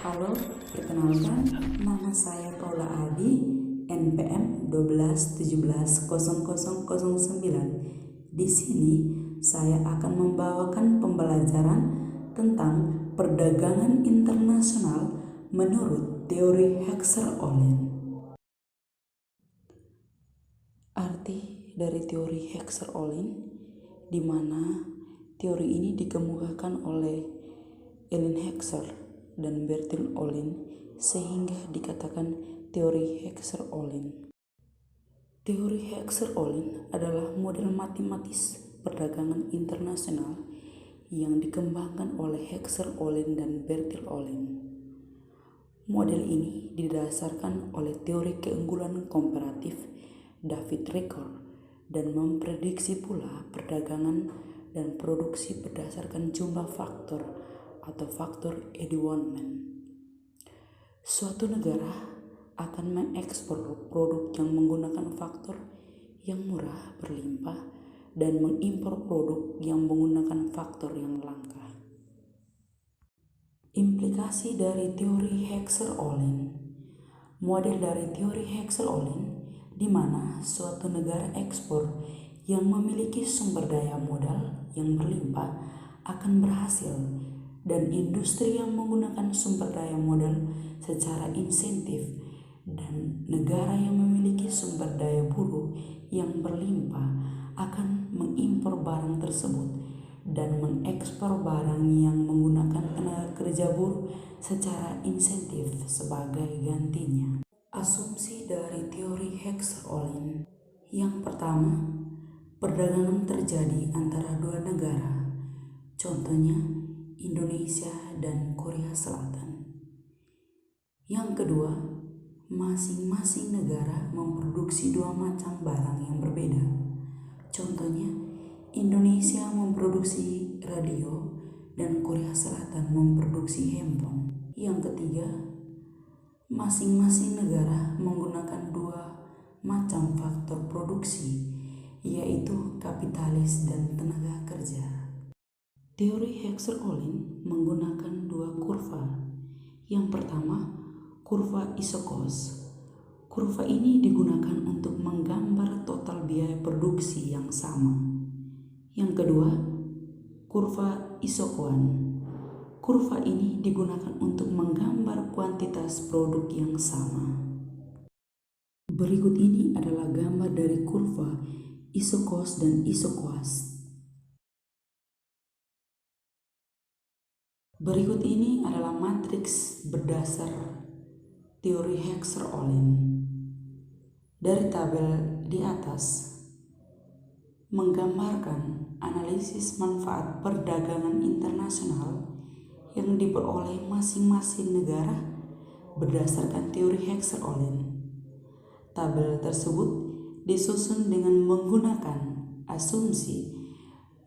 Halo, perkenalkan, nama saya Paula Adi, NPM 12170009. Di sini saya akan membawakan pembelajaran tentang perdagangan internasional menurut teori Hexer-Ollin. Arti dari teori Hexer-Ollin, di mana teori ini dikemukakan oleh Ellen Hexer dan Bertil Ollin sehingga dikatakan teori Hexer-Ollin. Teori Hexer-Ollin adalah model matematis perdagangan internasional yang dikembangkan oleh Hexer-Ollin dan Bertil Ollin. Model ini didasarkan oleh teori keunggulan komparatif David Ricardo dan memprediksi pula perdagangan dan produksi berdasarkan jumlah faktor atau faktor Eddy-Wohlman. Suatu negara akan mengekspor produk yang menggunakan faktor yang murah berlimpah dan mengimpor produk yang menggunakan faktor yang langka. Implikasi dari teori Hexer-Ollin. Model dari teori Hexer-Ollin di mana suatu negara ekspor yang memiliki sumber daya modal yang berlimpah akan berhasil, dan industri yang menggunakan sumber daya modal secara insentif dan negara yang memiliki sumber daya buruh yang berlimpah akan mengimpor barang tersebut dan mengekspor barang yang menggunakan tenaga kerja buruh secara insentif sebagai gantinya. Asumsi dari teori Hexer-Ollin. Yang pertama, perdagangan terjadi antara dua negara, contohnya Indonesia dan Korea Selatan. Yang kedua, masing-masing negara memproduksi dua macam barang yang berbeda, contohnya Indonesia memproduksi radio dan Korea Selatan memproduksi handphone. Yang ketiga, masing-masing negara menggunakan dua macam faktor produksi, yaitu kapitalis dan tenaga kerja. Teori Hexer-Ollin menggunakan dua kurva. Yang pertama, kurva Isokos. Kurva ini digunakan untuk menggambar total biaya produksi yang sama. Yang kedua, kurva Isokoan. Kurva ini digunakan untuk menggambar kuantitas produk yang sama. Berikut ini adalah gambar dari kurva Isokos dan Isokoas. Berikut ini adalah matriks berdasar teori Hexer-Ollin. Dari tabel di atas menggambarkan analisis manfaat perdagangan internasional yang diperoleh masing-masing negara berdasarkan teori Hexer-Ollin. Tabel tersebut disusun dengan menggunakan asumsi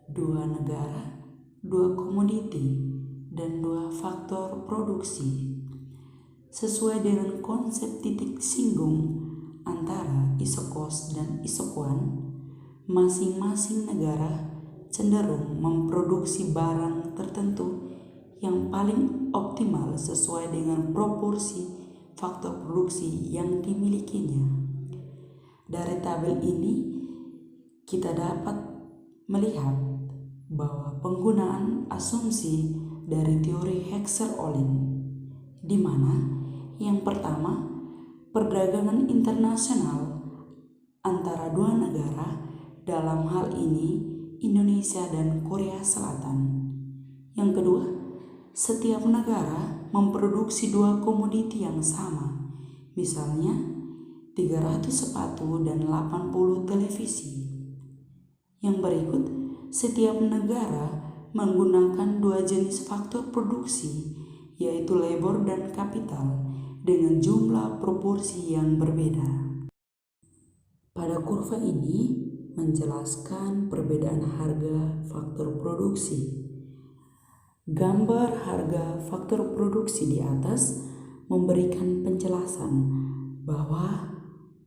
dua negara, dua komoditi, dan dua faktor produksi. Sesuai dengan konsep titik singgung antara Isokos dan Isokoan, masing-masing negara cenderung memproduksi barang tertentu yang paling optimal sesuai dengan proporsi faktor produksi yang dimilikinya. Dari tabel ini kita dapat melihat bahwa penggunaan asumsi dari teori Hexer-Ollin, di mana yang pertama, perdagangan internasional antara dua negara, dalam hal ini Indonesia dan Korea Selatan. Yang kedua, setiap negara memproduksi dua komoditi yang sama, misalnya 300 sepatu dan 80 televisi. Yang berikut, setiap negara menggunakan dua jenis faktor produksi, yaitu labor dan kapital, dengan jumlah proporsi yang berbeda. Pada kurva ini menjelaskan perbedaan harga faktor produksi. Gambar harga faktor produksi di atas memberikan penjelasan bahwa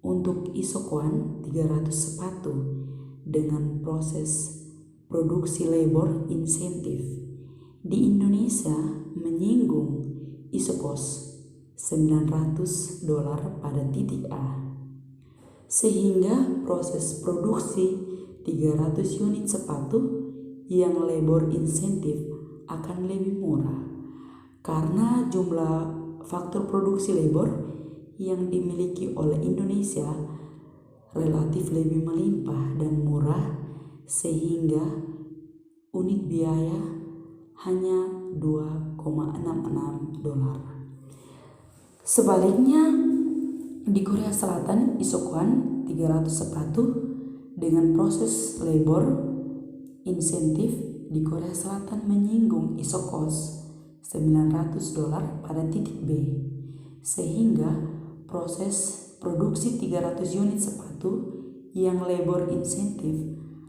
untuk Isokoan 300 sepatu dengan proses produksi labor insentif di Indonesia menyinggung isokos $900 pada titik A, sehingga proses produksi 300 unit sepatu yang labor insentif akan lebih murah karena jumlah faktor produksi labor yang dimiliki oleh Indonesia relatif lebih melimpah dan murah, sehingga unit biaya hanya $2,66. Sebaliknya, di Korea Selatan isokuan 300 sepatu dengan proses labor insentif di Korea Selatan menyinggung isokos $900 pada titik B, sehingga proses produksi 300 unit sepatu yang labor insentif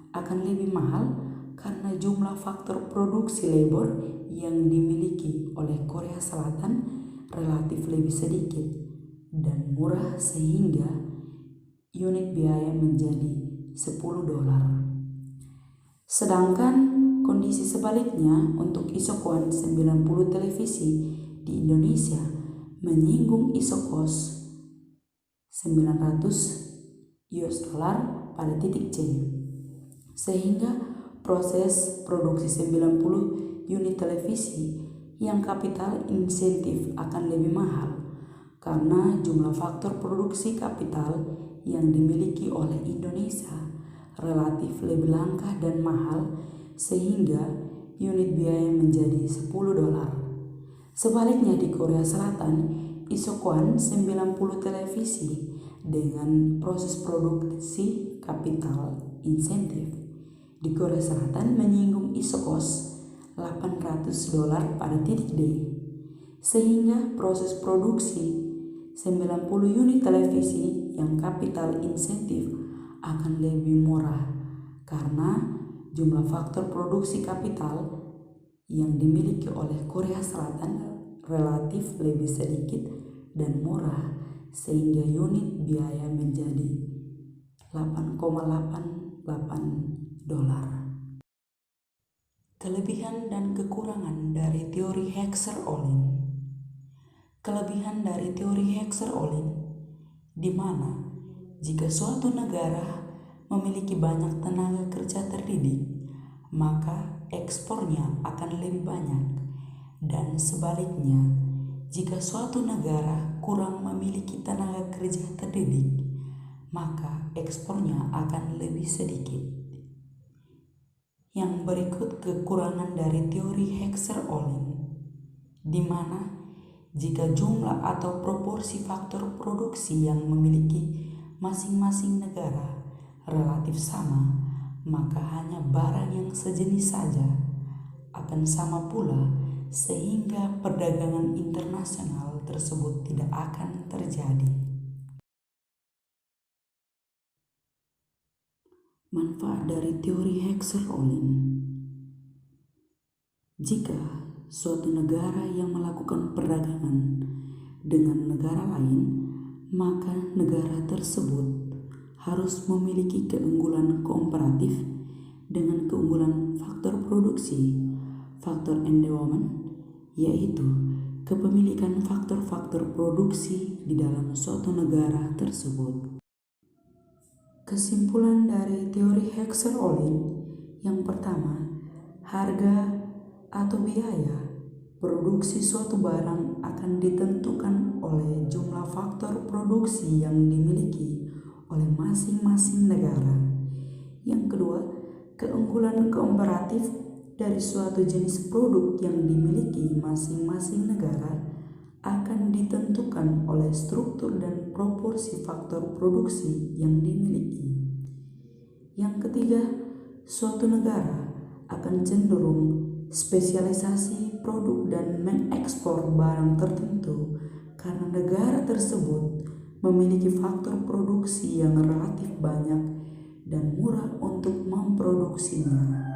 akan lebih mahal karena jumlah faktor produksi labor yang dimiliki oleh Korea Selatan relatif lebih sedikit dan murah, sehingga unit biaya menjadi $10. Sedangkan kondisi sebaliknya untuk isokuan 90 televisi di Indonesia menyinggung isokos $900 pada titik C, sehingga proses produksi 90 unit televisi yang kapital insentif akan lebih mahal karena jumlah faktor produksi kapital yang dimiliki oleh Indonesia relatif lebih langka dan mahal, sehingga unit biaya menjadi $10. Sebaliknya di Korea Selatan, isokuan 90 televisi dengan proses produksi kapital insentif di Korea Selatan menyinggung isokos $800 pada titik D, sehingga proses produksi 90 unit televisi yang kapital insentif akan lebih murah karena jumlah faktor produksi kapital yang dimiliki oleh Korea Selatan relatif lebih sedikit dan murah, sehingga unit biaya menjadi $8,88. Kelebihan dan kekurangan dari teori Heckscher-Ohlin. Kelebihan dari teori Heckscher-Ohlin, di mana jika suatu negara memiliki banyak tenaga kerja terdidik, maka ekspornya akan lebih banyak, dan sebaliknya, jika suatu negara kurang memiliki tenaga kerja terdidik, maka ekspornya akan lebih sedikit. Yang berikut kekurangan dari teori Heckscher-Ohlin, di mana jika jumlah atau proporsi faktor produksi yang memiliki masing-masing negara relatif sama, maka hanya barang yang sejenis saja akan sama pula, sehingga perdagangan internasional tersebut tidak akan terjadi. Manfaat dari teori Heckscher-Ohlin. Jika suatu negara yang melakukan perdagangan dengan negara lain, maka negara tersebut harus memiliki keunggulan komparatif dengan keunggulan faktor produksi, faktor endowment, yaitu kepemilikan faktor-faktor produksi di dalam suatu negara tersebut. Kesimpulan dari teori Heckscher-Ohlin, yang pertama, harga atau biaya produksi suatu barang akan ditentukan oleh jumlah faktor produksi yang dimiliki oleh masing-masing negara. Yang kedua, keunggulan komparatif dari suatu jenis produk yang dimiliki masing-masing negara akan ditentukan oleh struktur dan proporsi faktor produksi yang dimiliki. Yang ketiga, suatu negara akan cenderung spesialisasi produk dan mengekspor barang tertentu karena negara tersebut memiliki faktor produksi yang relatif banyak dan murah untuk memproduksinya.